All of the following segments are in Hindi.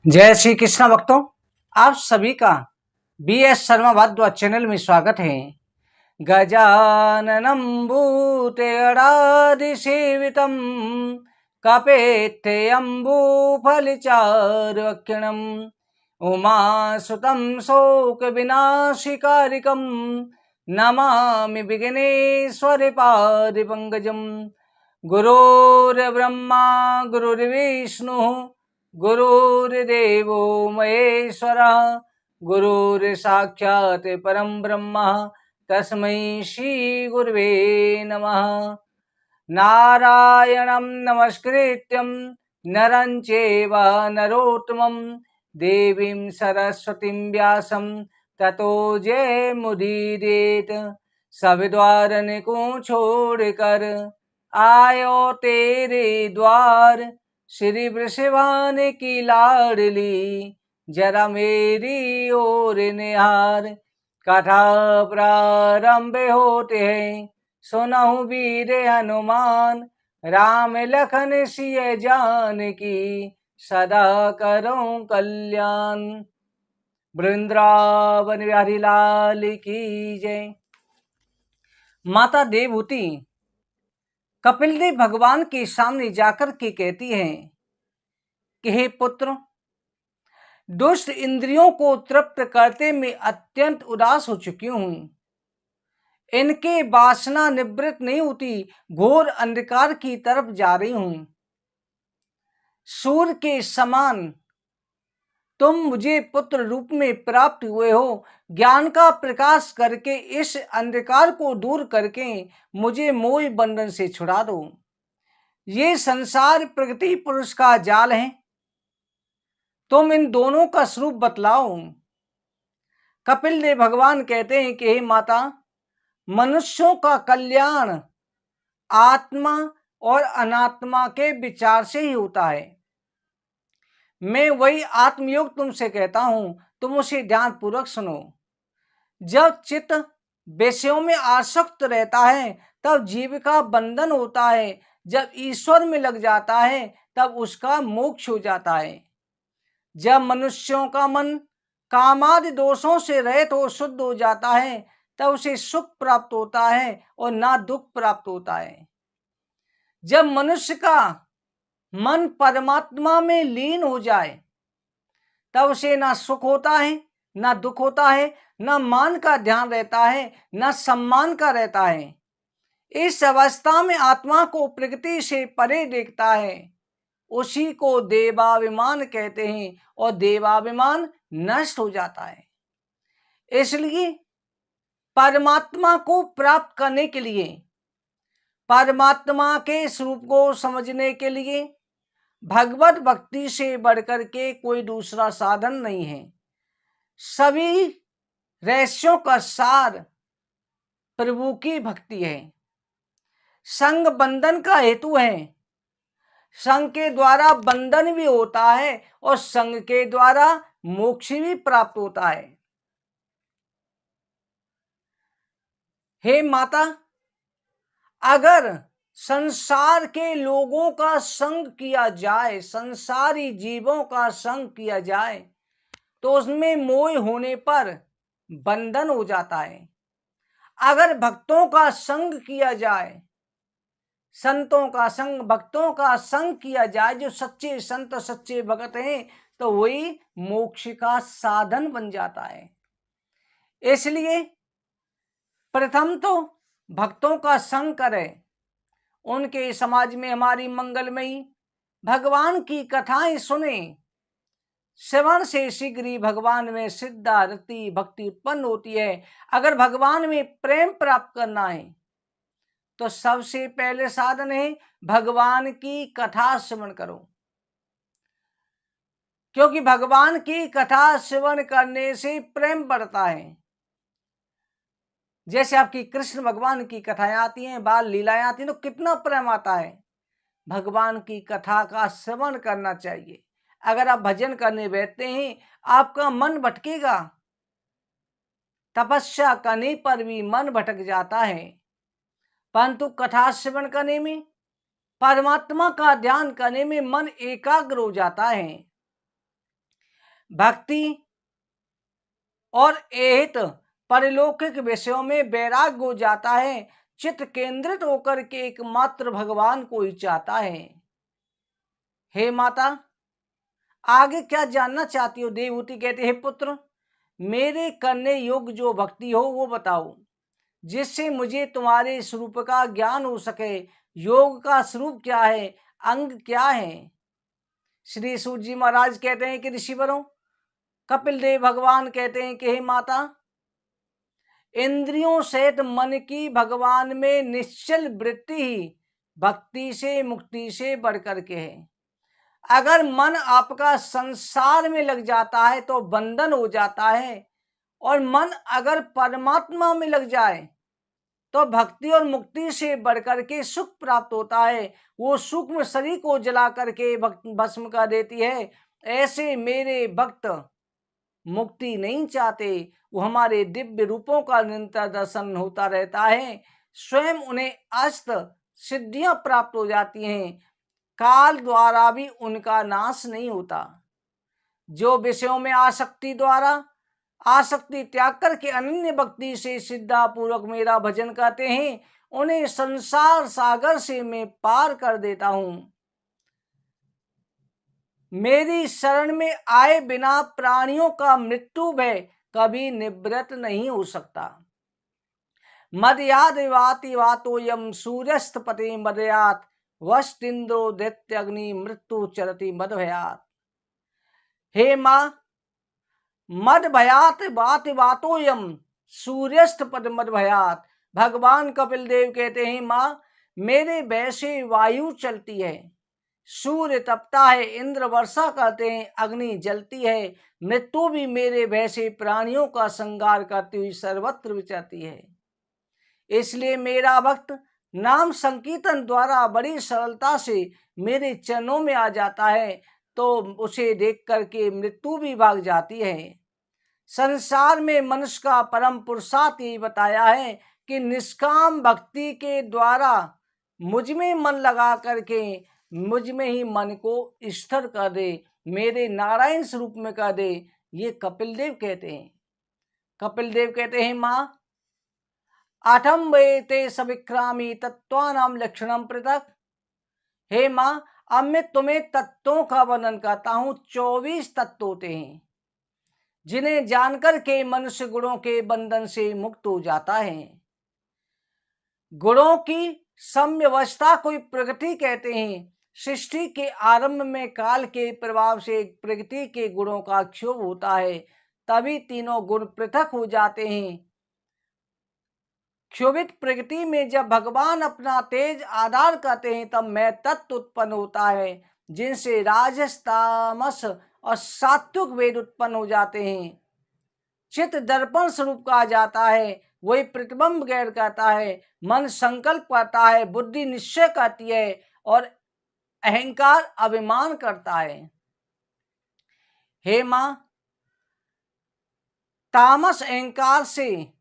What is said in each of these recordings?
जय श्री कृष्ण भक्तों, आप सभी का B S Sharma Bhardwaj channel में स्वागत है। गजाननं भूतगणाधिसेवितं कपेत्थ्यम्बुफलचारुक्षणम् उमासुतं शोकविनाशिकारिकं नमामि विघ्नेश्वरपादपङ्कजम्। गुरुर्ब्रह्मा गुरुर्विष्णुः गुरुर्देवो महेश्वरः गुरुर्साक्षात् परं ब्रह्म तस्मै श्री गुरुवे नमः। नारायणं नमस्कृत्यं नरं चैव नरोत्तमं देवीं सरस्वतीं व्यासं ततो जयमुदीरयेत्। सब द्वारन को छोड़कर आयो तेरे द्वार, श्री वृषभान की लाडली जरा मेरी ओर निहार। कथा प्रारंभ होते हैं सुनहु वीर हनुमान, राम लखन सिय जानकी सदा करो कल्याण। वृंदावन बिहारी लाल की जय। माता देवहूति कपिल देव भगवान के सामने जाकर के कहती है कि हे पुत्र, दुष्ट इंद्रियों को तृप्त करते मैं अत्यंत उदास हो चुकी हूं। इनके वासना निवृत्त नहीं होती, घोर अंधकार की तरफ जा रही हूं। सूर्य के समान तुम मुझे पुत्र रूप में प्राप्त हुए हो। ज्ञान का प्रकाश करके इस अंधकार को दूर करके मुझे मोह बंधन से छुड़ा दो। ये संसार प्रगति पुरुष का जाल है, तुम इन दोनों का स्वरूप बतलाओ। कपिल देव भगवान कहते हैं कि हे माता, मनुष्यों का कल्याण आत्मा और अनात्मा के विचार से ही होता है। मैं वही आत्मयोग तुमसे कहता हूं, तुम उसे ध्यान पूर्वक सुनो। जब चित्त विषयों में आसक्त रहता है तब जीव का बंधन होता है, जब ईश्वर में लग जाता है तब उसका मोक्ष हो जाता है। जब मनुष्यों का मन कामादि दोषों से रहित हो शुद्ध हो जाता है तब उसे सुख प्राप्त होता है और ना दुख प्राप्त होता है। जब मनुष्य का मन परमात्मा में लीन हो जाए तब उसे ना सुख होता है ना दुख होता है, ना मान का ध्यान रहता है ना सम्मान का रहता है। इस अवस्था में आत्मा को प्रकृति से परे देखता है, उसी को देवाभिमान कहते हैं और देवाभिमान नष्ट हो जाता है। इसलिए परमात्मा को प्राप्त करने के लिए, परमात्मा के स्वरूप को समझने के लिए भगवत भक्ति से बढ़कर के कोई दूसरा साधन नहीं है। सभी रहस्यों का सार प्रभु की भक्ति है। संग बंधन का हेतु है। संग के द्वारा बंधन भी होता है और संग के द्वारा मोक्ष भी प्राप्त होता है। हे माता, अगर संसार के लोगों का संग किया जाए, संसारी जीवों का संग किया जाए तो उसमें मोह होने पर बंधन हो जाता है। अगर भक्तों का संग किया जाए, संतों का संग, भक्तों का संग किया जाए, जो सच्चे संत सच्चे भक्त हैं, तो वही मोक्ष का साधन बन जाता है। इसलिए प्रथम तो भक्तों का संग करें, उनके समाज में हमारी मंगलमयी भगवान की कथाएं सुने। श्रवण से शीघ्र ही भगवान में सिद्धा रति भक्ति उत्पन्न होती है। अगर भगवान में प्रेम प्राप्त करना है तो सबसे पहले साधन है भगवान की कथा श्रवण करो, क्योंकि भगवान की कथा श्रवण करने से प्रेम बढ़ता है। जैसे आपकी कृष्ण भगवान की कथाएं आती हैं, बाल लीलाएं आती हैं, तो कितना प्रेम आता है। भगवान की कथा का श्रवण करना चाहिए। अगर आप भजन करने बैठते हैं, आपका मन भटकेगा, तपस्या करने पर भी मन भटक जाता है, परंतु कथा श्रवण करने में, परमात्मा का ध्यान करने में मन एकाग्र हो जाता है। भक्ति और एहित परलौकिक विषयों में वैराग्य हो जाता है। चित्त केंद्रित होकर के एकमात्र भगवान को ही चाहता है। हे माता, आगे क्या जानना चाहती हो? देवहूति कहते, हे पुत्र, मेरे करने योग्य जो भक्ति हो वो बताओ, जिससे मुझे तुम्हारे स्वरूप का ज्ञान हो सके। योग का स्वरूप क्या है, अंग क्या है? श्री सूत जी महाराज कहते हैं कि ऋषिवरों, कपिल देव भगवान कहते हैं कि हे माता, इंद्रियों सहित मन की भगवान में निश्चल वृत्ति ही भक्ति से मुक्ति से बढ़कर के है। अगर मन आपका संसार में लग जाता है तो बंधन हो जाता है, और मन अगर परमात्मा में लग जाए तो भक्ति और मुक्ति से बढ़कर के सुख प्राप्त होता है। वो सूक्ष्म शरीर को जला करके भस्म कर देती है। ऐसे मेरे भक्त मुक्ति नहीं चाहते, वो हमारे दिव्य रूपों का निरंतर दर्शन होता रहता है। स्वयं उन्हें अष्ट सिद्धियां प्राप्त हो जाती हैं, काल द्वारा भी उनका नाश नहीं होता। जो विषयों में आसक्ति त्याग करके अनन्य भक्ति से श्रद्धा पूर्वक मेरा भजन करते हैं, उन्हें संसार सागर से मैं पार कर देता हूं। मेरी शरण में आए बिना प्राणियों का मृत्यु भय कभी निवृत्त नहीं हो सकता। मदयाद वाति वातोयम सूर्यस्त पते मदयात वस्तिंद्रो दैत्य अग्नि मृत्यु चरति मद भयात। हे मां, मद भयात वाति वातोयम सूर्यस्त पद मद भयात। भगवान कपिल देव कहते हैं, मां, मेरे भय से वायु चलती है, सूर्य तपता है, इंद्र वर्षा करते हैं, अग्नि जलती है, मृत्यु भी मेरे भय से प्राणियों का संहार करती हुई सर्वत्र विचरती है। इसलिए मेरा भक्त नाम संकीर्तन द्वारा बड़ी सरलता से मेरे चरणों में आ जाता है तो उसे देख करके मृत्यु भी भाग जाती है। संसार में मनुष्य का परम पुरुषार्थ यही बताया है कि निष्काम भक्ति के द्वारा मुझ में मन लगा करके मुझ में ही मन को स्थिर कर दे, मेरे नारायण स्वरूप में कर दे। ये कपिल देव कहते हैं। कपिल देव कहते हैं, मां, आठम वेते सविक्रामी तत्वानाम लक्षणम पृथक। हे मां, अब मैं तुम्हें तत्वों का वर्णन करता हूं। 24 तत्व होते हैं जिन्हें जानकर के मनुष्य गुणों के बंधन से मुक्त हो जाता है। गुणों की समव्यवस्था को प्रगति कहते हैं। सृष्टि के आरंभ में काल के प्रभाव से प्रगति के गुणों का क्षोभ होता है, तभी तीनों गुण पृथक हो जाते हैं। क्षोभित प्रगति में जब भगवान अपना तेज आधार करते हैं तब मैं तत्व उत्पन्न होता है, जिनसे राजस तामस और सात्विक वेद उत्पन्न हो जाते हैं। चित्त दर्पण स्वरूप कहा जाता है, वही प्रतिबिंब गैर करता है। मन संकल्प करता है, बुद्धि निश्चय करती है और अहंकार अभिमान करता है। हे मां, तामस अहंकार से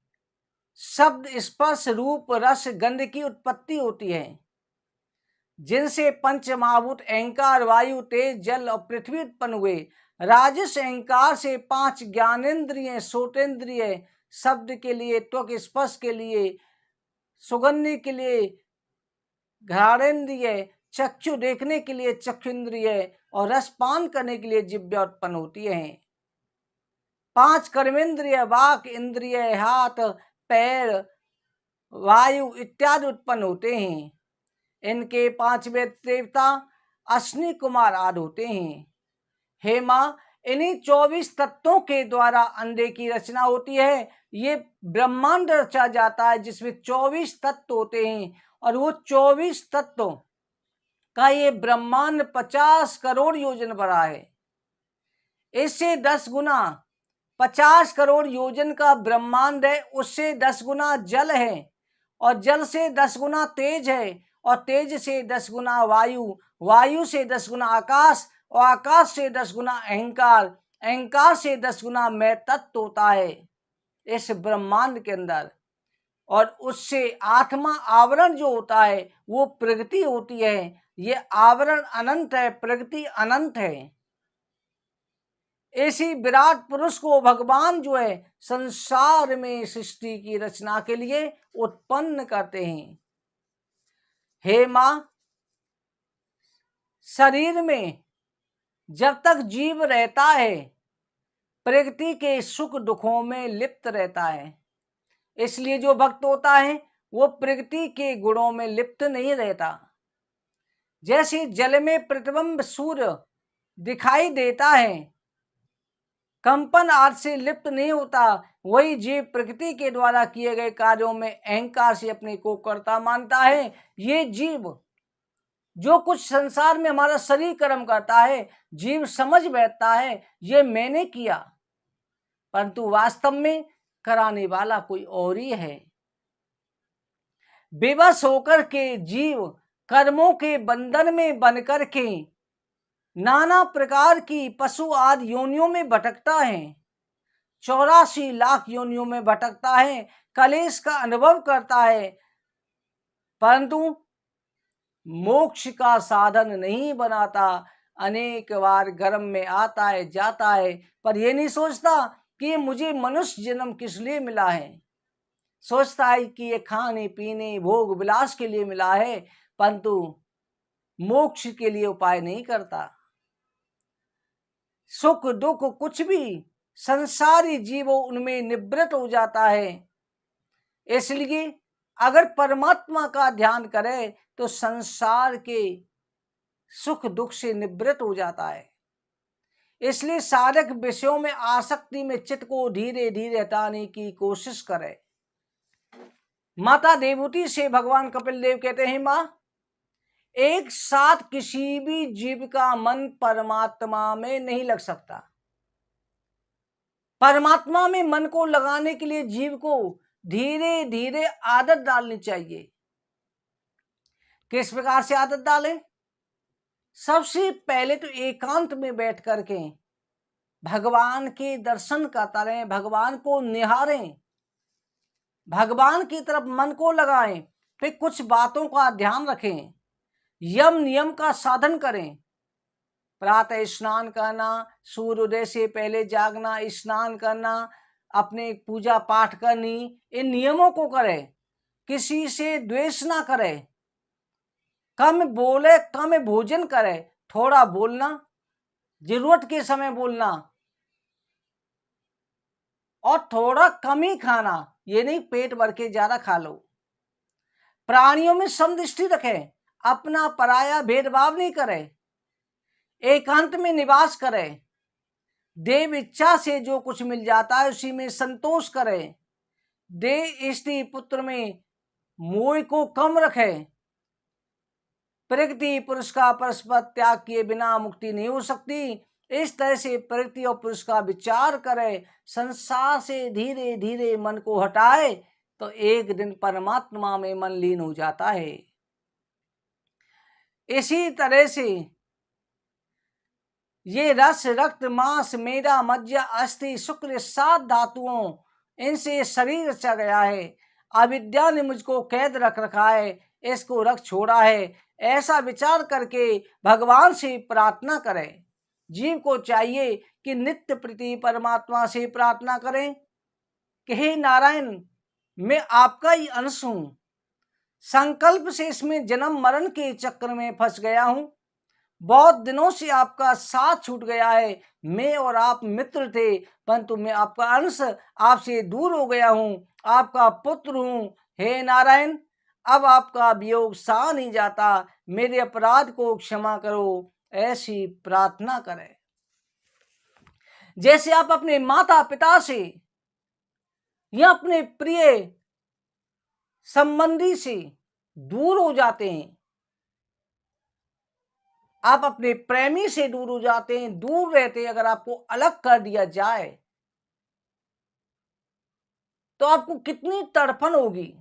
शब्द स्पर्श रूप रस गंध की उत्पत्ति होती है, जिनसे पंच महाभूत अहंकार वायु तेज जल और पृथ्वी उत्पन्न हुए। राजस अहंकार से 5 ज्ञानेन्द्रिय, श्रोतेन्द्रिय, शब्द के लिए त्वक, स्पर्श के लिए, सुगंध के लिए घ्राणेन्द्रिय, चक्षु देखने के लिए चक्षुन्द्रिय और रसपान करने के लिए जिह्वा उत्पन्न होती है। 5 कर्मेंद्रिय, वाक इंद्रिय, हाथ पैर वायु इत्यादि उत्पन्न होते हैं। इनके 5 देवता अश्विनी कुमार आदि होते हैं। हे मां, इन्हीं 24 तत्वों के द्वारा अंडे की रचना होती है। ये ब्रह्मांड रचा जाता है जिसमें 24 तत्व होते हैं, और वो 24 तत्व का ये ब्रह्मांड 50 करोड़ योजन बड़ा है। इससे 10 गुना 50 करोड़ योजन का ब्रह्मांड है, उससे 10 गुना जल है, और जल से 10 गुना तेज है, और तेज से 10 गुना वायु, वायु से 10 गुना आकाश, और आकाश से 10 गुना अहंकार, अहंकार से 10 गुना मैं तत्व होता है इस ब्रह्मांड के अंदर। और उससे 8वां आवरण जो होता है वो प्रगति होती है। ये आवरण अनंत है, प्रगति अनंत है। ऐसी विराट पुरुष को भगवान जो है संसार में सृष्टि की रचना के लिए उत्पन्न करते हैं। हे मां, शरीर में जब तक जीव रहता है प्रकृति के सुख दुखों में लिप्त रहता है, इसलिए जो भक्त होता है वो प्रकृति के गुणों में लिप्त नहीं रहता। जैसे जल में प्रतिबिंब सूर्य दिखाई देता है, कंपन आदि से लिप्त नहीं होता, वही जीव प्रकृति के द्वारा किए गए कार्यों में अहंकार से अपने को कर्ता मानता है। ये जीव जो कुछ संसार में हमारा शरीर कर्म करता है, जीव समझ बैठता है ये मैंने किया, परंतु वास्तव में कराने वाला कोई और ही है। बेबस होकर के जीव कर्मों के बंधन में बन कर के नाना प्रकार की पशु आदि योनियों में भटकता है, 84 लाख योनियों में भटकता है, कलेश का अनुभव करता है, परंतु मोक्ष का साधन नहीं बनाता। अनेक बार गर्भ में आता है जाता है, पर यह नहीं सोचता कि मुझे मनुष्य जन्म किस लिए मिला है। सोचता है कि ये खाने पीने भोग विलास के लिए मिला है, परंतु मोक्ष के लिए उपाय नहीं करता। सुख दुख कुछ भी संसारी जीवों उनमें निवृत्त हो जाता है। इसलिए अगर परमात्मा का ध्यान करे तो संसार के सुख दुख से निवृत्त हो जाता है। इसलिए साधक विषयों में आसक्ति में चित्त को धीरे धीरे हटाने की कोशिश करे। माता देवहूति से भगवान कपिल देव कहते हैं, मां, एक साथ किसी भी जीव का मन परमात्मा में नहीं लग सकता। परमात्मा में मन को लगाने के लिए जीव को धीरे धीरे आदत डालनी चाहिए। किस प्रकार से आदत डालें? सबसे पहले तो एकांत में बैठ करके भगवान के दर्शन करता रहें, भगवान को निहारें, भगवान की तरफ मन को लगाएं, फिर कुछ बातों का ध्यान रखें, यम नियम का साधन करें। प्रातः स्नान करना, सूर्योदय से पहले जागना, स्नान करना, अपने पूजा पाठ करनी, इन नियमों को करें। किसी से द्वेष ना करे, कम बोले, कम भोजन करे, थोड़ा बोलना, जरूरत के समय बोलना और थोड़ा कम ही खाना, ये नहीं पेट भर के ज्यादा खा लो। प्राणियों में समदृष्टि रखे, अपना पराया भेदभाव नहीं करे, एकांत में निवास करे, देव इच्छा से जो कुछ मिल जाता है उसी में संतोष करे, देह स्त्री पुत्र में मोह को कम रखे। प्रकृति पुरुष का परस्पर त्याग किए बिना मुक्ति नहीं हो सकती। इस तरह से प्रकृति और पुरुष का विचार करे, संसार से धीरे धीरे मन को हटाए तो एक दिन परमात्मा में मन लीन हो जाता है। इसी तरह से ये रस रक्त मांस मेदा मज्जा अस्थि शुक्र 7 धातुओं, इनसे शरीर रचा गया है। अविद्या ने मुझको कैद रख रखा है, इसको रख छोड़ा है, ऐसा विचार करके भगवान से प्रार्थना करें। जीव को चाहिए कि नित्य प्रति परमात्मा से प्रार्थना करें कि हे नारायण, मैं आपका ही अंश हूं, संकल्प से इसमें जन्म मरण के चक्र में फंस गया हूं, बहुत दिनों से आपका साथ छूट गया है, मैं और आप मित्र थे, परंतु मैं आपका अंश, आपसे दूर हो गया हूं, आपका पुत्र हूं। हे नारायण, अब आपका वियोग सहा नहीं जाता, मेरे अपराध को क्षमा करो, ऐसी प्रार्थना करें। जैसे आप अपने माता पिता से या अपने प्रिय संबंधी से दूर हो जाते हैं, आप अपने प्रेमी से दूर हो जाते हैं, दूर रहते हैं, अगर आपको अलग कर दिया जाए तो आपको कितनी तड़फन होगी।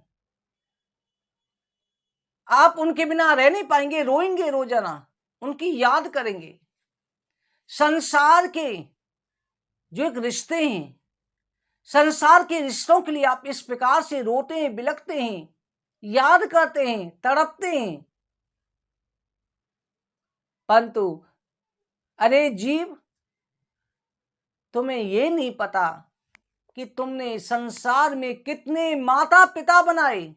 आप उनके बिना रह नहीं पाएंगे, रोएंगे रोजाना, उनकी याद करेंगे। संसार के जो एक रिश्ते हैं, संसार के रिश्तों के लिए आप इस प्रकार से रोते हैं, बिलखते हैं, याद करते हैं, तड़पते हैं, परंतु अरे जीव, तुम्हें ये नहीं पता कि तुमने संसार में कितने माता पिता बनाए।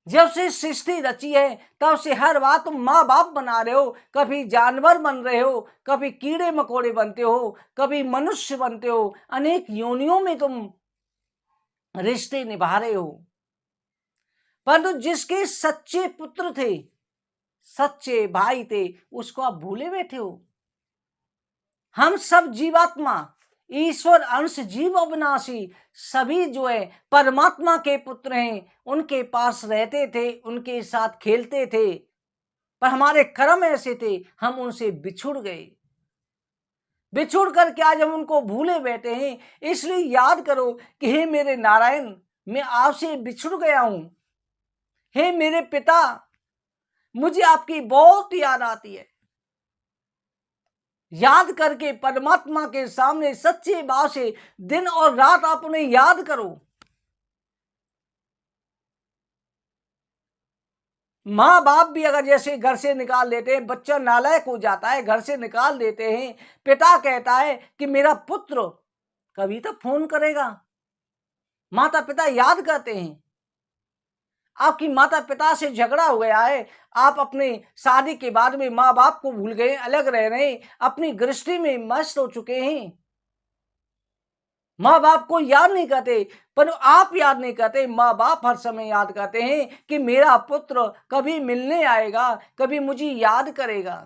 जब से सृष्टि रची है तब से हर बार तुम माँ बाप बना रहे हो। कभी जानवर बन रहे हो, कभी कीड़े मकोड़े बनते हो, कभी मनुष्य बनते हो। अनेक योनियों में तुम रिश्ते निभा रहे हो, परंतु जिसके सच्चे पुत्र थे, सच्चे भाई थे, उसको आप भूले बैठे हो। हम सब जीवात्मा, ईश्वर अंश जीव अविनाशी सभी जो है परमात्मा के पुत्र हैं। उनके पास रहते थे, उनके साथ खेलते थे, पर हमारे कर्म ऐसे थे, हम उनसे बिछुड़ गए। बिछुड़ करके आज हम उनको भूले बैठे हैं। इसलिए याद करो कि हे मेरे नारायण, मैं आपसे बिछुड़ गया हूं। हे मेरे पिता, मुझे आपकी बहुत याद आती है। याद करके परमात्मा के सामने सच्चे भाव से दिन और रात आप उन्हें याद करो। माँ बाप भी अगर जैसे घर से निकाल देते हैं, बच्चा नालायक हो जाता है, घर से निकाल देते हैं, पिता कहता है कि मेरा पुत्र कभी तो फोन करेगा। माता पिता याद करते हैं। आपकी माता पिता से झगड़ा हो गया है, आप अपने शादी के बाद में माँ बाप को भूल गए, अलग रह रहे हैं, अपनी गृहस्थी में मस्त हो चुके हैं, माँ बाप को याद नहीं करते। पर आप याद नहीं करते, माँ बाप हर समय याद करते हैं कि मेरा पुत्र कभी मिलने आएगा, कभी मुझे याद करेगा।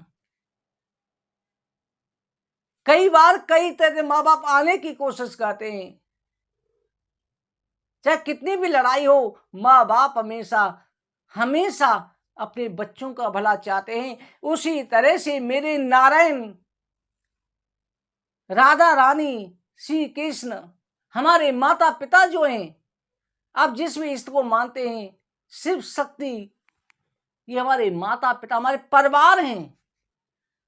कई बार कई तरह माँ बाप आने की कोशिश करते हैं, चाहे कितनी भी लड़ाई हो, माँ बाप हमेशा हमेशा अपने बच्चों का भला चाहते हैं। उसी तरह से मेरे नारायण, राधा रानी, श्री कृष्ण, हमारे माता पिता जो हैं, आप जिस भी इसको मानते हैं, शिव शक्ति, ये हमारे माता पिता, हमारे परिवार हैं।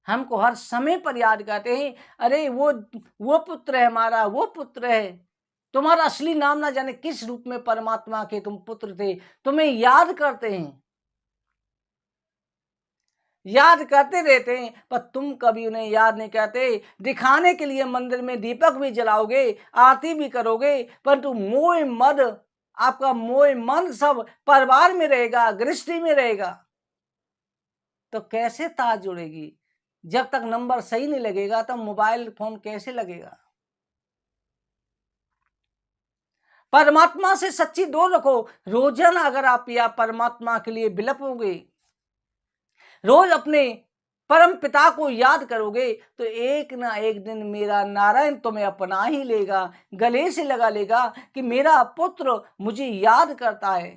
हमको हर समय पर याद करते हैं, अरे वो पुत्र है हमारा, वो पुत्र है। तुम्हारा असली नाम ना जाने किस रूप में परमात्मा के तुम पुत्र थे, तुम्हें याद करते हैं, याद करते रहते हैं, पर तुम कभी उन्हें याद नहीं करते। दिखाने के लिए मंदिर में दीपक भी जलाओगे, आरती भी करोगे, परंतु मोह मद, आपका मोह मन सब परिवार में रहेगा, गृहस्थी में रहेगा। तो कैसे तार जुड़ेगी? जब तक नंबर सही नहीं लगेगा तब मोबाइल फोन कैसे लगेगा? परमात्मा से सच्ची दूर रखो। रोजाना अगर आप या परमात्मा के लिए बिलपोगे, रोज अपने परम पिता को याद करोगे, तो एक ना एक दिन मेरा नारायण तुम्हें अपना ही लेगा, गले से लगा लेगा कि मेरा पुत्र मुझे याद करता है।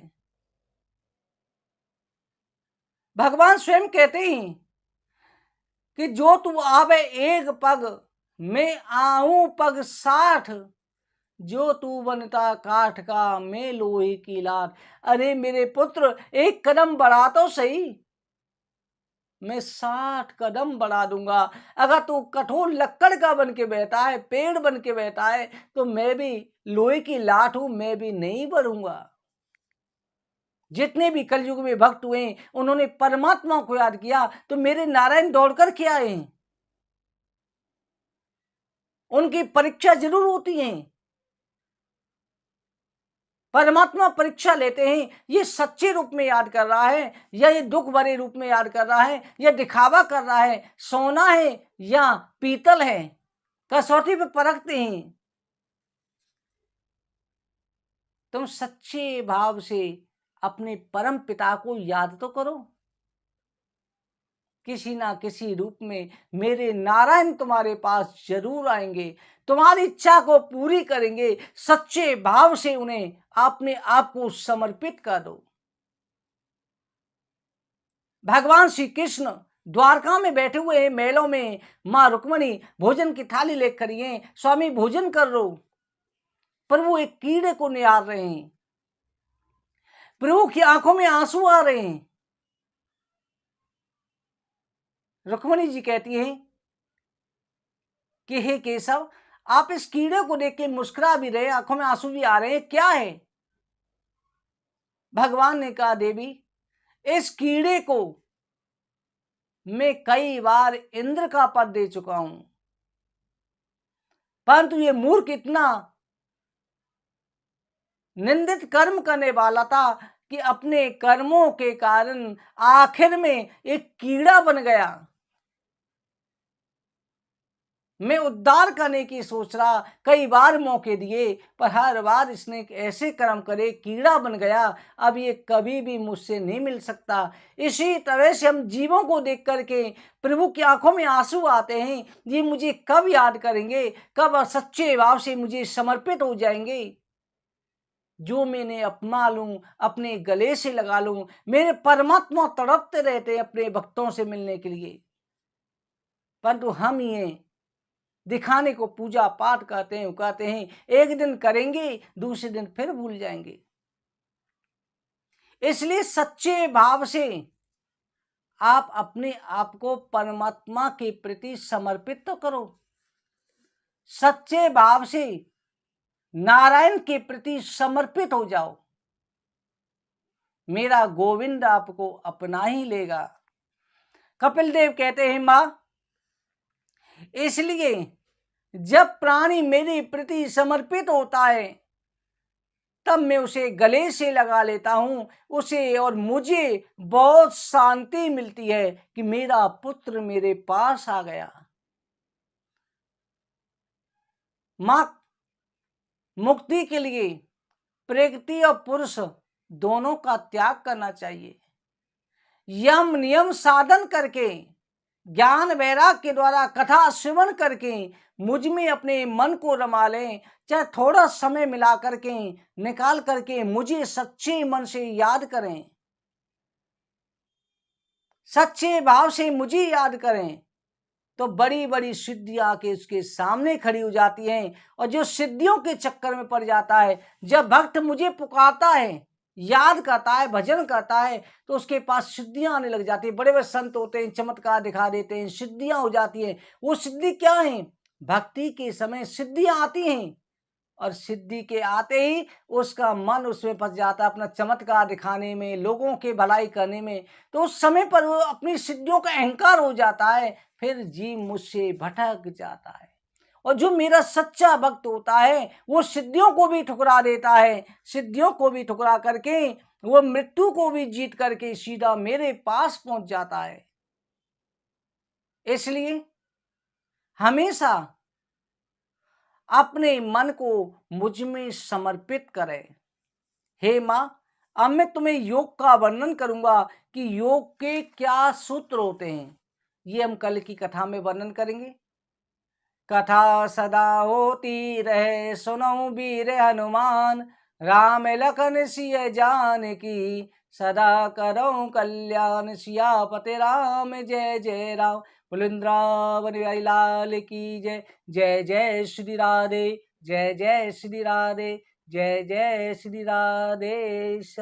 भगवान स्वयं कहते हैं कि जो तू आवे एक पग, मैं आऊं पग 60, जो तू बनता काठ का, मैं लोहे की लाट। अरे मेरे पुत्र, एक कदम बढ़ा तो सही, मैं 60 कदम बढ़ा दूंगा। अगर तू कठोर लक्कड़ का बन के बैठा है, पेड़ बन के बैठा है, तो मैं भी लोहे की लाठ हूं, मैं भी नहीं बढ़ूंगा। जितने भी कलयुग में भक्त हुए, उन्होंने परमात्मा को याद किया, तो मेरे नारायण दौड़कर के आए हैं। उनकी परीक्षा जरूर होती है। परमात्मा परीक्षा लेते हैं, ये सच्चे रूप में याद कर रहा है या ये दुख भरे रूप में याद कर रहा है, या दिखावा कर रहा है, सोना है या पीतल है, कसौटी पे परखते हैं। तुम सच्चे भाव से अपने परम पिता को याद तो करो। किसी ना किसी रूप में मेरे नारायण तुम्हारे पास जरूर आएंगे, तुम्हारी इच्छा को पूरी करेंगे। सच्चे भाव से उन्हें अपने आप को समर्पित कर दो। भगवान श्री कृष्ण द्वारका में बैठे हुए हैं, महलों में। मां रुक्मणी भोजन की थाली लेकर खड़ी हैं, स्वामी भोजन कर लो। पर वो एक कीड़े को निहार रहे हैं। प्रभु की आंखों में आंसू आ रहे हैं। रुक्मणी जी कहती हैं कि हे केशव, आप इस कीड़े को देख के मुस्कुरा भी रहे, आंखों में आंसू भी आ रहे हैं, क्या है? भगवान ने कहा, देवी, इस कीड़े को मैं कई बार इंद्र का पद दे चुका हूं। परंतु ये मूर्ख इतना निंदित कर्म करने वाला था कि अपने कर्मों के कारण आखिर में एक कीड़ा बन गया। मैं उद्धार करने की सोच रहा, कई बार मौके दिए, पर हर बार इसने ऐसे कर्म करे, कीड़ा बन गया। अब ये कभी भी मुझसे नहीं मिल सकता। इसी तरह से हम जीवों को देख करके प्रभु की आंखों में आंसू आते हैं। ये मुझे कब याद करेंगे, कब सच्चे भाव से मुझे समर्पित हो जाएंगे। जो मैंने अपना लूं, अपने गले से लगा लूं। मेरे परमात्मा तड़पते रहते हैं अपने भक्तों से मिलने के लिए, परंतु हम ये दिखाने को पूजा पाठ कहते हैं, एक दिन करेंगे, दूसरे दिन फिर भूल जाएंगे। इसलिए सच्चे भाव से आप अपने आप को परमात्मा के प्रति समर्पित तो करो। सच्चे भाव से नारायण के प्रति समर्पित हो जाओ। मेरा गोविंद आपको अपना ही लेगा। कपिल देव कहते हैं, मां, इसलिए जब प्राणी मेरे प्रति समर्पित होता है तब मैं उसे गले से लगा लेता हूं उसे, और मुझे बहुत शांति मिलती है कि मेरा पुत्र मेरे पास आ गया। मां, मुक्ति के लिए प्रकृति और पुरुष दोनों का त्याग करना चाहिए। यम नियम साधन करके, ज्ञान वैराग के द्वारा कथा श्रवण करके मुझ में अपने मन को रमा लें। चाहे थोड़ा समय मिला करके, निकाल करके मुझे सच्चे मन से याद करें, सच्चे भाव से मुझे याद करें, तो बड़ी बड़ी सिद्धियां के उसके सामने खड़ी हो जाती हैं। और जो सिद्धियों के चक्कर में पड़ जाता है, जब भक्त मुझे पुकारता है, याद करता है, भजन करता है, तो उसके पास सिद्धियां आने लग जाती है। बड़े बड़े संत होते हैं, चमत्कार दिखा देते हैं, सिद्धियां हो जाती हैं। वो सिद्धि क्या है? भक्ति के समय सिद्धियां आती हैं, और सिद्धि के आते ही उसका मन उसमें फंस जाता है, अपना चमत्कार दिखाने में, लोगों के भलाई करने में। तो उस समय पर वो अपनी सिद्धियों का अहंकार हो जाता है, फिर जीव मुझसे भटक जाता है। और जो मेरा सच्चा भक्त होता है, वो सिद्धियों को भी ठुकरा देता है। सिद्धियों को भी ठुकरा करके वो मृत्यु को भी जीत करके सीधा मेरे पास पहुंच जाता है। इसलिए हमेशा अपने मन को मुझ में समर्पित करें। हे मां, अब मैं तुम्हें योग का वर्णन करूंगा कि योग के क्या सूत्र होते हैं। ये हम कल की कथा में वर्णन करेंगे। कथा सदा होती रहे, सुनो वीर हनुमान, राम लखन सिय जानकी, सदा करो कल्याण, सियापति राम जय जय राम। वृंदावन बिहारी लाल की जय। जय जय श्री राधे, जय जय श्री राधे, जय जय श्री राधेश।